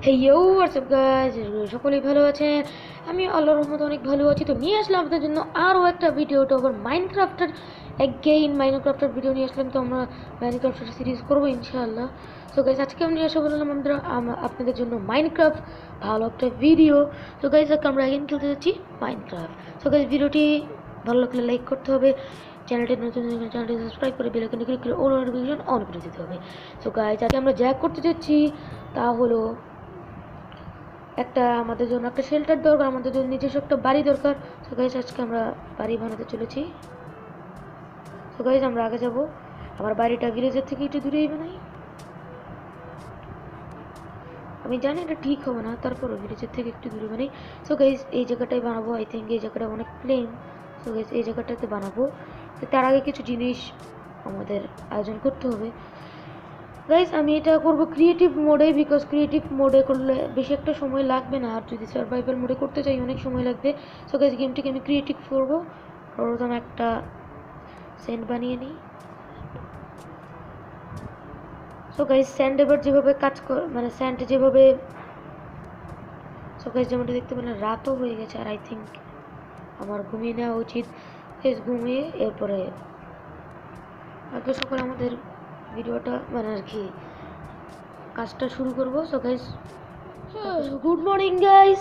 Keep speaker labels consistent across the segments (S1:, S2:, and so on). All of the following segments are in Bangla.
S1: হে ইউ হোয়াটসঅ্যাপ গাইস, সকলেই ভালো আছেন? আমি আল্লাহর রহমতে অনেক ভালো আছি। তো নিয়ে আসলাম আপনাদের জন্য আরও একটা ভিডিও, তো আবার মাইনক্রাফটের এগেইন মাইনক্রাফটের ভিডিও নিয়ে আসলাম। তো আমরা মাইনক্রাফটের সিরিজ করবো ইনশাআল্লাহ। সো গাইস, আজকে আমি এসে বললাম আপনাদের জন্য মাইনক্রাফট ভালো একটা ভিডিও। তো গাইস, আজকে আমরা এগেইন খেলতে যাচ্ছি মাইনক্রাফট। সো গাইস, ভিডিওটি ভালো লাগলে লাইক করতে হবে, চ্যানেলটি নতুন চ্যানেলটি সাবস্ক্রাইব করে বেল আইকনে ক্লিক করে অল নোটিফিকেশন অন করে দিতে হবে। সো গাইস, আজকে আমরা যা করতে যাচ্ছি তা হলো আমাদের জন্য একটা শেল্টার দরকার, আমাদের জন্য নিজস্ব একটা বাড়ি দরকার। সো গাইস, আজকে আমরা বাড়ি বানাতে চলেছি। সো গাইস, আমরা আগে যাব। আমার বাড়িটা ভিলেজের থেকে একটু দূরেই বানাই। আমি জানি এটা ঠিক হবে না, তারপরও ভিলেজের থেকে একটু দূরে বানাই। সো গাইস, এই জায়গাটাই বানাবো। আই থিঙ্ক এই জায়গাটা অনেক প্লেন। সো গাইস, এই জায়গাটাতে বানাবো। তার আগে কিছু জিনিস আমাদের আয়োজন করতে হবে। গাইস, আমি এটা করব ক্রিয়েটিভ মোডে, বিকজ ক্রিয়েটিভ মোডে করলে বেশি একটা সময় লাগবে না, আর যদি সার্ভাইভাল মোডে করতে চাই অনেক সময় লাগবে। সো গাইস, গেমটিকে আমি ক্রিয়েটিভ করবো। প্রথমে একটা স্যান্ড বানিয়ে নিই। সো গাইস, স্যান্ড এবার যেভাবে কাজ মানে স্যান্ড যেভাবে, সো গাইস যেমনটা দেখতে পেলেন রাতও হয়ে গেছে, আর আই থিঙ্ক আমার ঘুমিয়ে নেওয়া উচিত। ঘুমিয়ে এরপরে আগে সকালে আমাদের ভিডিওটা মানে আর কি কাজটা শুরু করব। So guys, good morning guys,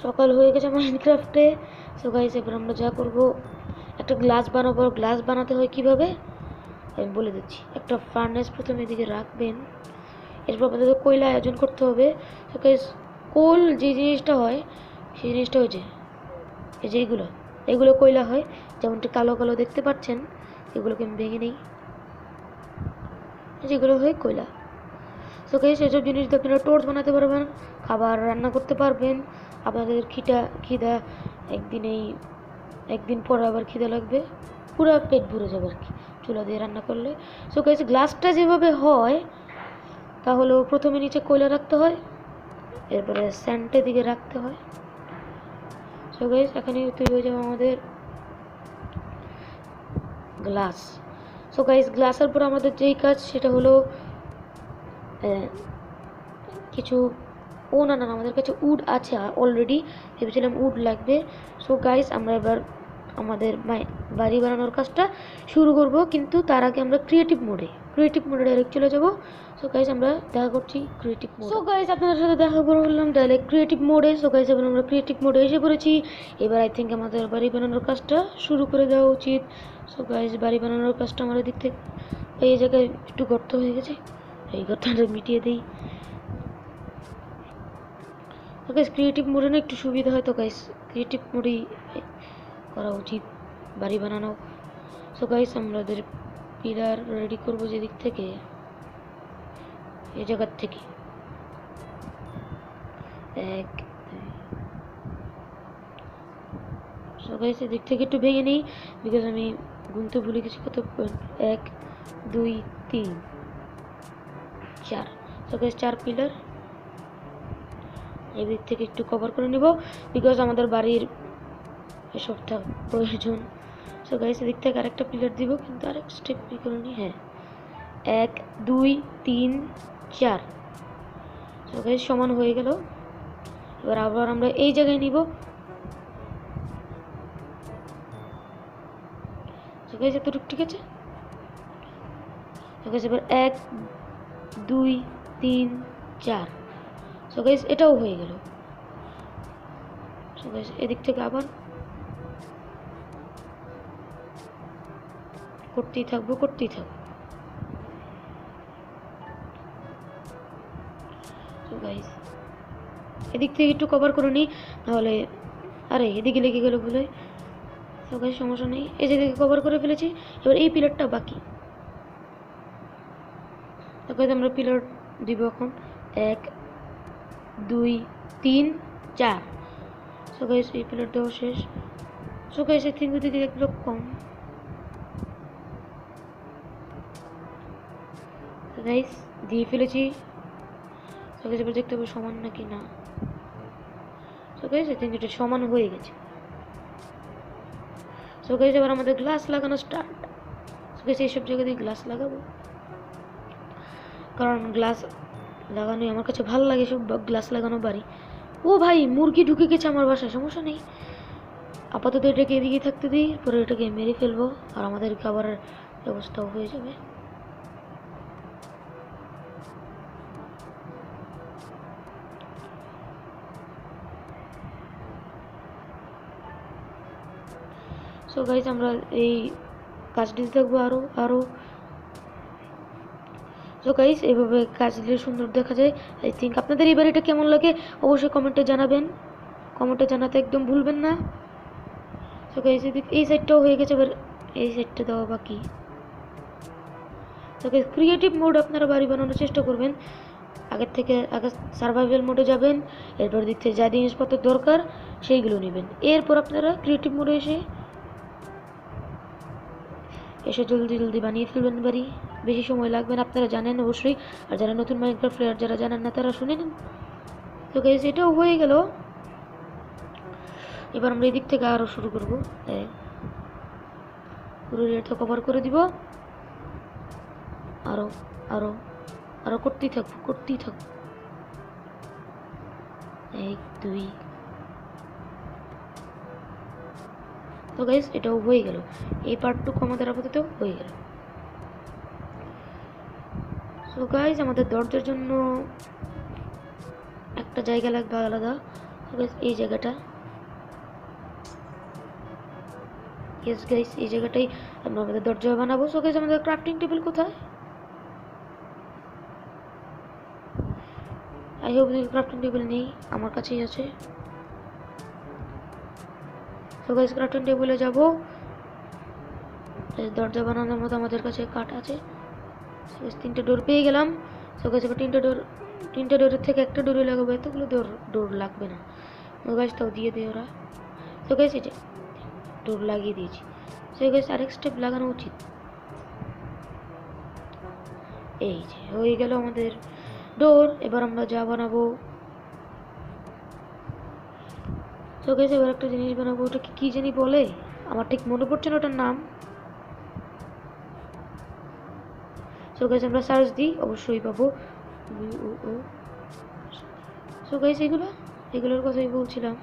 S1: সকাল হয়ে গেছে মাইনক্রাফটে। সো গাইস, এবার আমরা যা করব, একটা গ্লাস বানাবো। গ্লাস বানাতে হয় কিভাবে আমি বলে দিচ্ছি। একটা ফার্নেস প্রথমে এদিকে রাখবেন, এরপর আপনাদের কয়লা আয়োজন করতে হবে। সো গাইস, কোল যে জিনিসটা হয় সেই জিনিসটা হচ্ছে এই যে এগুলো কয়লা হয়, যেমনটি কালো কালো দেখতে পাচ্ছেন। এগুলোকে আমি ভেঙে নিই, যেগুলো হয় কয়লা। সো গাইস, এসব জিনিস দিয়ে আপনারা টোর্চ বানাতে পারবেন, খাবার রান্না করতে পারবেন। আপনাদের খিদা একদিন পর আবার খিদা লাগবে, পুরো পেট ভরে যাবে আর কি চুলা দিয়ে রান্না করলে। সো গাইস, গ্লাসটা যেভাবে হয় তা হলো প্রথমে নিচে কয়লা রাখতে হয়, এরপরে স্যান্ডের দিকে রাখতে হয়। সো গাইস, এখানে তৈরি হয়ে যাবে আমাদের গ্লাস। সো গাইস, গ্লাসের পর আমাদের যেই কাজ সেটা হলো কিছু না, আমাদের কাছে উড আছে অলরেডি, ভেবেছিলাম উড লাগবে। সো গাইস, আমরা এবার আমাদের বাড়ি বানানোর কাজটা শুরু করব, কিন্তু তার আগে আমরা ক্রিয়েটিভ মোডে ডাইরেক্ট চলে যাব। সো গাইস, আমরা দেখা করছি ক্রিয়েটিভ মোড। সো গাইস, আপনাদের সাথে দেখা করলাম ডাইরেক্ট ক্রিয়েটিভ মোডে। সো গাইস, এবার আমরা ক্রিয়েটিভ মোডে এসে পড়েছি। এবার আই থিঙ্ক আমাদের বাড়ি বানানোর কাজটা শুরু করে দেওয়া উচিত। সো গাইস, বাড়ি বানানোর কাজটা আমাদের দিক থেকে এই জায়গায় একটু গর্ত হয়ে গেছে, এই গর্তটা মিটিয়ে দিই। তো গাইস, ক্রিয়েটিভ মোডে না একটু সুবিধা হয়, তো গাইস ক্রিয়েটিভ মোডেই করা উচিত বাড়ি বানানো। সো গাইস, আমাদের পিলার রেডি করবো যেদিক থেকে, এই জায়গার থেকে এক। সো গাইস, এদিক থেকে একটু ভেঙে নিই, বিকজ আমি গুনতে ভুলে গেছি কত। 1 2 3 4। সো গাইস, 4 পিলার এদিক থেকে একটু কভার করে নিব, বিকজ আমাদের বাড়ির এসবটা প্রয়োজন। সো গাইস, এদিক থেকে আরেকটা পিলার দিব, কিন্তু আরেক স্টেপ করে নিই। হ্যাঁ, 1 2 3 4। সো গাইস, সমান হয়ে গেল। এবার আবার আমরা এই জায়গায় নিব। সো গাইস, এতটুকু ঠিক আছে। সো গাইস, এবার 1 2 3 4। সো গাইস, এটাও হয়ে গেল। সো গাইস, এদিক থেকে আবার করতেই থাকবো। সো গাইস, এদিক থেকে একটু কভার করে নিই, নাহলে আরে এদিকে লেগে গেল বলে। সো গাইস, সমস্যা নেই, এই যেদিকে কভার করে ফেলেছি। এবার এই পিলারটা বাকি। সো গাইস, আমরা পিলার দিব এখন 1 2 3 4। সো গাইস, এই পিলার দেওয়া শেষ। সো গাইস, এই তিনটে দিকে একটু কম। গাইস, দিয়ে ফেলেছি। সো গাইস, এবার দেখতে হবে সমান নাকি না। সো গাইস, এই তিনটে সমান হয়ে গেছে। সো গাইস, এবার আমাদের গ্লাস লাগানো স্টার্ট। সো গাইস, এইসব জায়গা দিয়ে গ্লাস লাগাবো, কারণ গ্লাস লাগানোই আমার কাছে ভালো লাগে, সব গ্লাস লাগানো বাড়ি। ও ভাই, মুরগি ঢুকে গেছে আমার বাসায়, সমস্যা নেই, আপাতত এটাকে এদিকে থাকতে দিই, পরে এটাকে মেরে ফেলবো আর আমাদের খাবারের ব্যবস্থাও হয়ে যাবে। সো গাইজ আমরা এই কাজ দিতে থাকবো আরও আরও। সো গাইজ এইভাবে কাজ দিলে সুন্দর দেখা যায়। আই থিঙ্ক আপনাদের এই বাড়িটা কেমন লাগে অবশ্যই কমেন্টে জানাবেন, কমেন্টে জানাতে একদম ভুলবেন না। সো গাইজ এই সাইডটাও হয়ে গেছে, এবার এই সাইডটা দেওয়া বাকি। তো গাইজ ক্রিয়েটিভ মোড আপনারা বাড়ি বানানোর চেষ্টা করবেন, আগে সার্ভাইভাল মোডে যাবেন, এরপর দিক থেকে যা জিনিসপত্র দরকার সেইগুলো নেবেন, এরপর আপনারা ক্রিয়েটিভ মোডে এসে জলদি জলদি বানিয়ে ফেলবেন বাড়ি, বেশি সময় লাগবে না, আপনারা জানেন অবশ্যই। আর যারা নতুন মাইনক্রাফট প্লেয়ার যারা জানেন না তারা শুনে নিন। তো গাইজ এটাও হয়ে গেল, এবার আমরা এদিক থেকে আরও শুরু করবো, পুরো এরিয়াটা কভার করে দিব, আরও আরও আরও করতেই থাকবো। 1 2। তো গাইজ এটাও হয়ে গেল, এই পার্টটুকু আমাদের আপাতত হয়ে গেল। সো গাইজ আমাদের দরজার জন্য একটা জায়গা লাগবে আলাদা। তো গাইজ এই জায়গাটা, ইয়েস গাইজ এই জায়গাটাই আমরা আমাদের দরজা বানাবো। সো গাইজ আমাদের ক্রাফটিং টেবিল কোথায়? আই হোপ ক্রাফটিং টেবিল নেই, আমার কাছেই আছে। সো গাইজ ক্রাফটিং টেবিলে যাব, দরজা বানানোর মতো আমাদের কাছে কাঠ আছে। 3টে ডোর পেয়ে গেলাম। সো গাইজ এবার 3টে ডোরের থেকে একটা ডোরে লাগাবো, এতগুলো ডোর লাগবে না। ও গাইজ তাও দিয়ে দেয় ওরা। সো গাইজ এই যে ডোর লাগিয়ে দিয়েছি। সো গাইজ আরেক স্টেপ লাগানো উচিত। এই যে হয়ে গেল আমাদের ডোর, এবার আমরা যা বানাবো। সো গাইজ এবার একটা জিনিস বানাবো, ওটা কি জানি বলে, আমার ঠিক মনে পড়ছে না ওটার নাম। সো গাইজ আমরা সার্চ দিই, অবশ্যই পাবো। সো গাইজ এগুলোর কথাই বলছিলাম।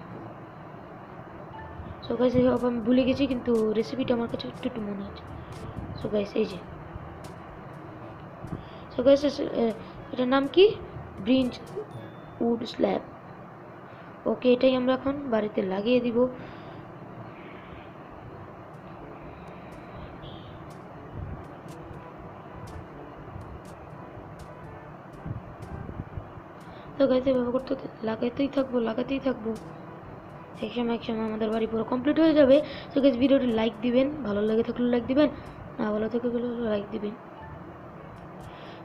S1: সো গাইজ আমি ভুলে গেছি, কিন্তু রেসিপিটা আমার কাছে একটু মনে আছে। সো গাইজ এই যে, সো গাইজ এটার নাম কি? ব্রিঞ্জ উড স্ল্যাব। ওকে, এটাই আমরা এখন বাড়িতে লাগিয়ে দিব। তো গাইজ এভাবে করতে লাগাতেই থাকবো, এক সময় আমাদের বাড়ি পুরো কমপ্লিট হয়ে যাবে। তো গাইজ ভিডিওটি লাইক দিবেন, ভালো লাগে থাকলে লাইক দিবেন, না ভালো থাকলে লাইক দিবেন।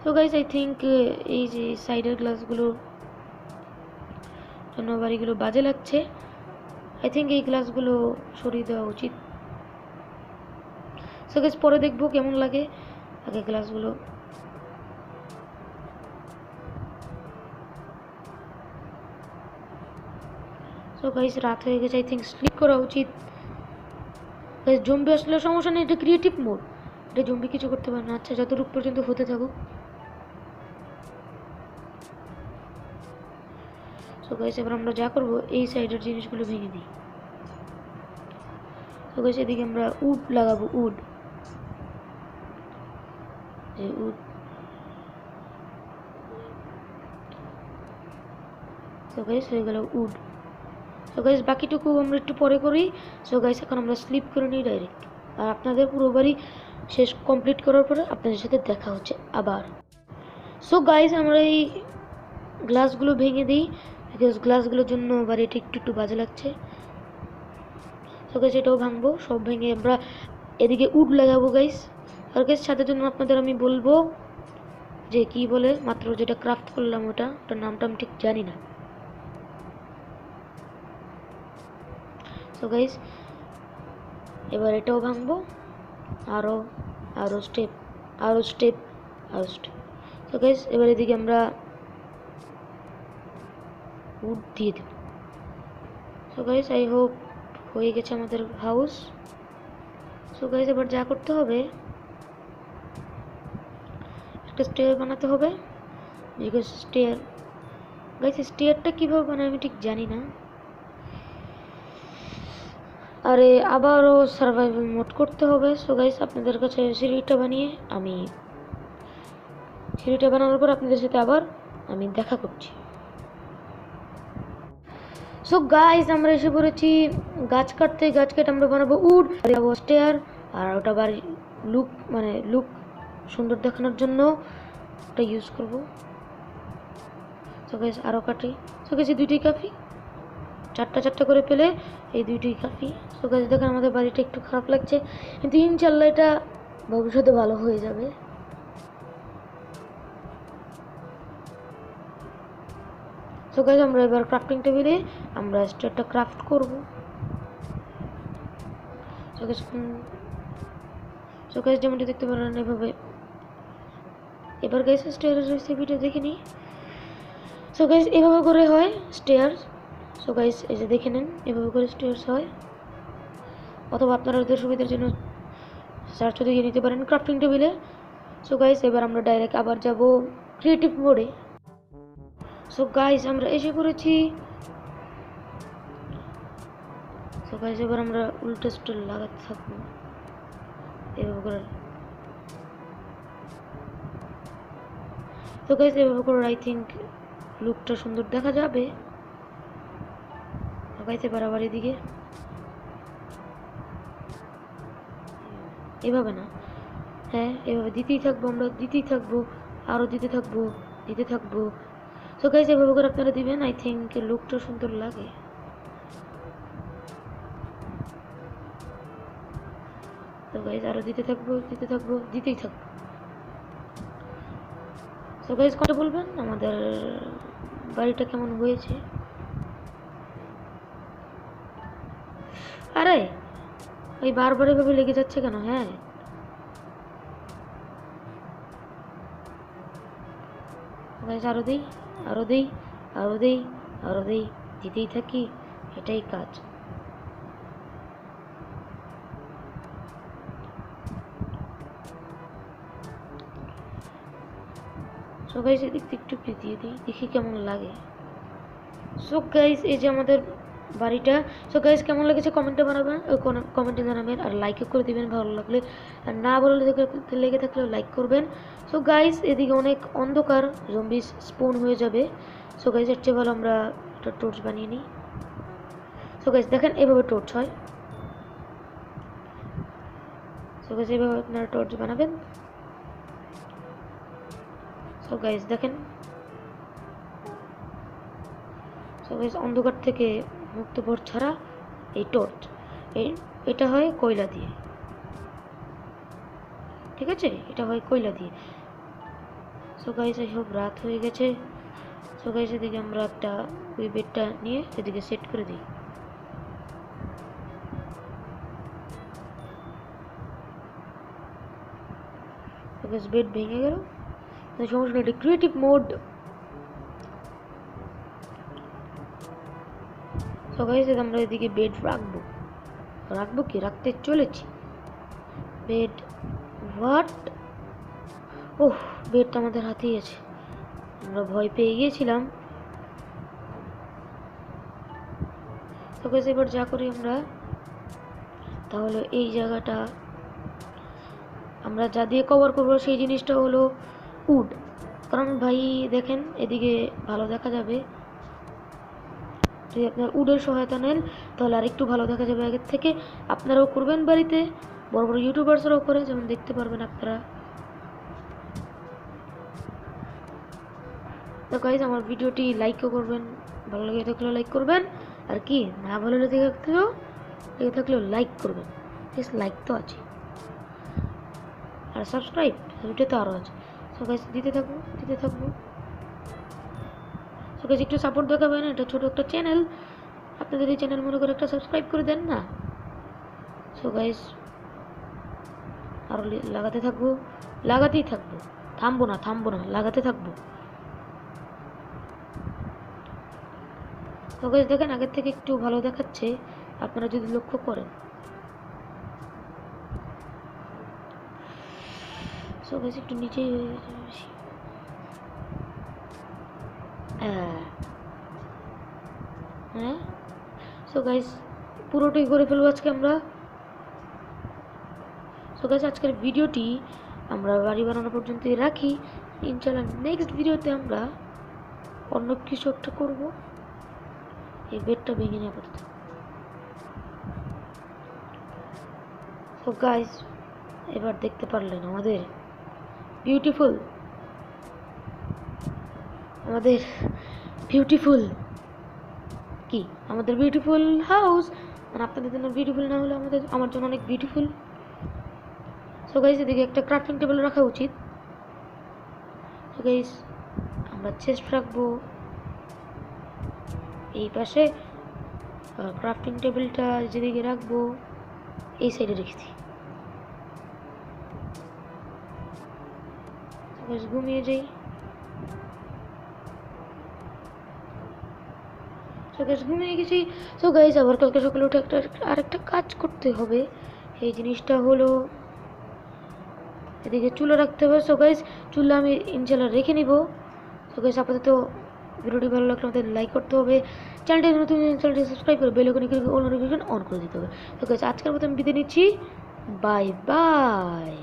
S1: তো গাইজ আই থিঙ্ক এই যে সাইডের গ্লাসগুলোর জন্য বাড়িগুলো বাজে লাগছে, আই থিঙ্ক এই গ্লাসগুলো সরিয়ে দেওয়া উচিত। সো গাইজ পরে দেখবো কেমন লাগে, আগে গ্লাসগুলো। তো গাইজ রাত হয়ে গেছে, আই থিঙ্ক স্লিপ করা উচিত। গাইজ জম্বি আসলে সমস্যা নেই, এটা ক্রিয়েটিভ মোড, এটা জম্বি কিছু করতে পারে না। আচ্ছা যতটুকু পর্যন্ত হতে থাকুক। সো গাইজ এবার আমরা যা করবো, এই সাইডের জিনিসগুলো ভেঙে দিই। তো গাইজ এদিকে আমরা উড লাগাবো, উড। সো গাইজ হয়ে গেল উড। সো গাইজ বাকিটুকু আমরা একটু পরে করি। সো গাইজ এখন আমরা স্লিপ করে নিই ডাইরেক্ট, আর আপনাদের পুরো বাড়ি শেষ কমপ্লিট করার পরে আপনাদের সাথে দেখা হচ্ছে আবার। সো গাইজ আমরা এই গ্লাসগুলো ভেঙে দিই, বিকজ গ্লাসগুলোর জন্য বাড়িটা একটু বাজে লাগছে। সো গাইজ এটাও ভাঙবো, সব ভেঙে আমরা এদিকে উড লাগাবো গাইজ। আর গাইজ সাথে জন্য আপনাদের আমি বলবো যে কি বলে, মাত্র যেটা ক্রাফট করলাম ওটার নামটা আমি ঠিক জানি না। সো গাইজ এবার এটাও ভাঙবো, আরও স্টেপ। সো গাইজ এবার এদিকে আমরা উড দিয়ে দেব। সো গাইজ আই হোপ হয়ে গেছে আমাদের হাউস। সো গাইজ এবার যা করতে হবে, একটা স্টেয়ার বানাতে হবে, বিকজ স্টেয়ার গাইস, স্টেয়ারটা কীভাবে বানায় আমি ঠিক জানি না। আরে আবারও সার্ভাইভাল মোড করতে হবে। সো গাইস, আপনাদের কাছে সিঁড়িটা বানানোর পর আপনাদের সাথে আবার আমি দেখা করছি। সো গাইস, আমরা এসে পড়েছি গাছ কাটতে। গাছ কেটে আমরা বানাবো উড, স্টেয়ার, আর ওটা বাড়ি লুক সুন্দর দেখানোর জন্য ওটা ইউজ করবো। সো গাইস, আরও কাটি। সো গাইস, এই দুইটাই কাফি, চারটা করে পেলে এই দুইটাই কাফি। সো গাইস, দেখেন আমাদের বাড়িটা একটু খারাপ লাগছে, কিন্তু ইনশাল্লাহ এটা ভবিষ্যতে ভালো হয়ে যাবে। সো গাইস, আমরা এবার ক্রাফটিং টেবিলে আমরা স্টেয়ারটা ক্রাফট করব। সো গাইস, যেমনটি দেখতে পারেন এভাবে। এবার গাইস, স্টেয়ারের রেসিপিটা দেখে নিই। সো গাইস, এভাবে করে হয় স্টেয়ার। সো গাইস, এই যে দেখে নেন, এভাবে করে স্টেয়ার্স হয়, অথবা আপনারা ওদের সুবিধার জন্য সার্চও দিয়ে নিতে পারেন ক্রাফটিং টেবিলে। সো গাইস, এবার আমরা ডাইরেক্ট আবার যাব ক্রিয়েটিভ মোডে। সো গাইস, আমরা এসে পড়েছি। সো গাইস, এবার আমরা উল্টো স্টোর লাগাতে থাকবো এভাবে করে। তো গাইস, এভাবে করে আই থিঙ্ক লুকটা সুন্দর দেখা যাবে। গাইস, এবার আবার এদিকে এভাবে না, হ্যাঁ এভাবে দিতেই থাকবো, আমরা দিতেই থাকবো, আরও দিতে থাকবো। সো গাইস, এভাবে করে আপনারা দিবেন, আই থিঙ্ক লুকটা সুন্দর লাগে। তো গাইস, আরও দিতেই থাকবো। সো গাইস, কথা বলবেন আমাদের বাড়িটা কেমন হয়েছে। আরে ওই বারবার এভাবে লেগে যাচ্ছে কেন? হ্যাঁ, গাইস, আরও দেই, দিতেই থাকি, এটাই কাজ। সো গাইস, এদিক একটু দিয়ে দিই, দেখি কেমন লাগে। সো গাইস, এই যে আমাদের বাড়িটা। সো গাইস, কেমন লেগেছে কমেন্টে জানাবেন, আর লাইকও করে দিবেন ভালো লাগলে, আর না ভালো লেগে থাকলেও লাইক করবেন। সো গাইস, এদিকে অনেক অন্ধকার, জম্বিস স্পন হয়ে যাবে। সো গাইস, এর চেয়ে ভালো আমরা একটা টর্চ বানিয়ে নিই। সো গাইস, দেখেন এভাবে টর্চ হয়। সো গাইস, এভাবে আপনারা টর্চ বানাবেন। সো গাইস, দেখেন। সো গাইস, অন্ধকার থেকে মুক্ত পথ ছাড়া এই টর্চ, এটা হয় কয়লা দিয়ে, ঠিক আছে, এটা হয় কয়লা দিয়ে। সো গাইস, এই সব রাত হয়ে গেছে। সো গাইস, এদিকে আমরা একটা ওই বেডটা নিয়ে এদিকে সেট করে দিই। সো গাইস, বেড ভেঙে গেল, সমস্যা নেই, ক্রিয়েটিভ মোড। সো গাইস, আমরা এদিকে বেড রাখতে চলেছি। Bed, what? ওহ, বেডটা আমাদের হাতেই আছে, আমরা ভয় পেয়ে গিয়েছিলাম। তো গাইস, এবার যা করি আমরা, তাহলে এই জায়গাটা আমরা যা দিয়ে কভার করবো সেই জিনিসটা হলো উড। কারণ ভাই দেখেন, এদিকে ভালো দেখা যাবে, যদি আপনার উডের সহায়তা নেন তাহলে আরেকটু ভালো দেখা যাবে আগের থেকে। আপনারাও করবেন বাড়িতে, বড় বড় ইউটিউবার্সরাও করে, যেমন দেখতে পারবেন আপনারা। তো গাইস, আমার ভিডিওটি লাইকও করবেন, ভালো লেগে থাকলেও লাইক করবেন, আর কি না ভালো লেগে থাকলেও লাইক করবেন। প্লিজ, লাইক তো আছে, আর সাবস্ক্রাইব ওইটা তো আরও আছে। সো গাইস, দিতে থাকবো। সো গাইস, একটু সাপোর্ট দেখাবেন, এটা ছোটো একটা চ্যানেল, আপনাদের এই চ্যানেল মনে করে একটা সাবস্ক্রাইব করে দেন না। সো গাইস, আরও লাগাতেই থাকবো, থামবো না, লাগাতে থাকবো। তো গাইস, দেখেন আগের থেকে একটু ভালো দেখাচ্ছে, আপনারা যদি লক্ষ্য করেন। সো গাইস, একটু নিচে হ্যাঁ, সো গাইস পুরোটাই করে ফেলবো আজকে আমরা। সো গাইস আজকের ভিডিওটি আমরা বাড়ি বানানো পর্যন্তই রাখি। ইনশাআল্লাহ নেক্সট ভিডিওতে আমরা অন্য কিছু একটা করবো। এই বেডটা ভেঙে নিয়ে আপাতত। সো গাইস এবার দেখতে পারলেন আমাদের বিউটিফুল আমাদের বিউটিফুল হাউস। মানে আপনাদের জন্য বিউটিফুল না হলে আমার জন্য অনেক বিউটিফুল। সো গাইস এদিকে একটা ক্রাফটিং টেবিল রাখা উচিত। সো গাইস আমরা চেস্ট রাখবো এই পাশে, ক্রাফটিং টেবিলটা যেদিকে রাখবো এই সাইডে রেখেছি। ঘুমিয়ে যাই। ঘুমিয়ে গেছি। সো গাইস আবার কালকে সকালে উঠে আরেকটা কাজ করতে হবে। এই জিনিসটা হলো এদিকে চুলা রাখতে হবে। সো গাইস চুলা আমি ইনশাল্লাহ রেখে নিব। সো গাইস আপাতত ভিডিওটি ভালো লাগলে আমাদের লাইক করতে হবে, চ্যানেলটি নতুন চ্যানেলটি সাবস্ক্রাইব করে বেল আইকনে ক্লিক করে অল নোটিফিকেশন অন করে দিতে হবে। সো গাইস আজকের মতো আমি বিদায় নিচ্ছি। Bye bye.